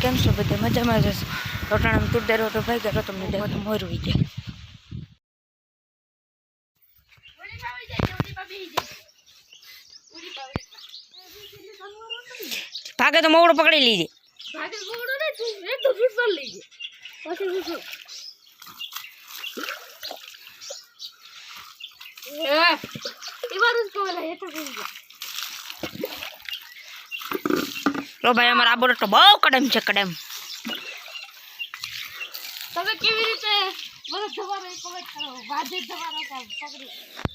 કેમ છો બધા મજામાં જશો રોટાણા તુરદાર રોટો ભાઈ ગયો તમને દેખો તો મોર હોઈ જાય ભાગે તો મોવડો પકડી લીજે ભાગે મોવડો ને તું એ તો ફૂટ પર લીજે પછી ઉઠો એ વારું કોલા એ તો ગઈ લો ભાઈ અમાર આબોડો તો બહુ કડમ છે કડમ તમે કેવી રીતે મને તમારો કોમેન્ટ કરો વાજે તમારો કામ પકડી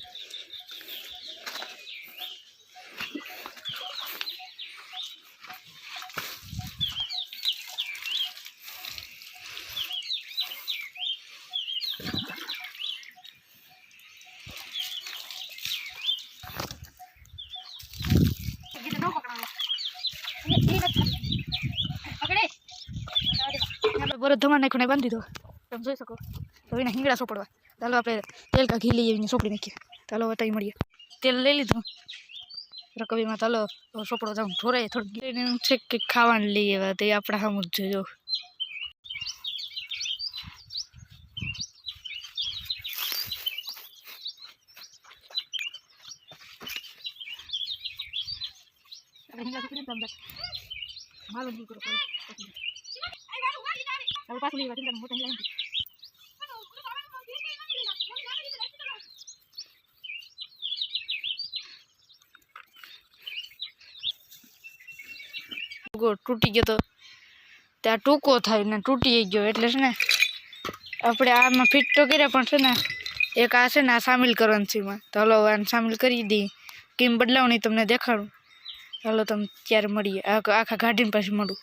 બરો ધમા નાખીને બાંધી દો તમે જોઈ શકો તો એના હિંગડા સોપડવા ચાલો આપણે તેલ કા ઘી લઈએ એને સોપડી નાખીએ ચાલો વતાઈ મળીએ તેલ લઈ લીધું રકબીમાં ચાલો સોપડો જાઉં થોડાય થોડું છે કે ખાવાનું લઈ આવ્યા તે આપણા સામું જ જોજો તૂટી ગયો તો ત્યાં ટૂંકો થાય ને તૂટી ગયો એટલે છે ને આપણે આમાં ફિટ તો કર્યા પણ છે ને એક આ છે ને આ સામેલ કરવાનું છે એમાં તો હલો આને સામેલ કરી દઈએ કેમ બદલાવણી તમને દેખાડું ચાલો તમે ત્યારે મળીએ આખા ગાડીને પાછી મળું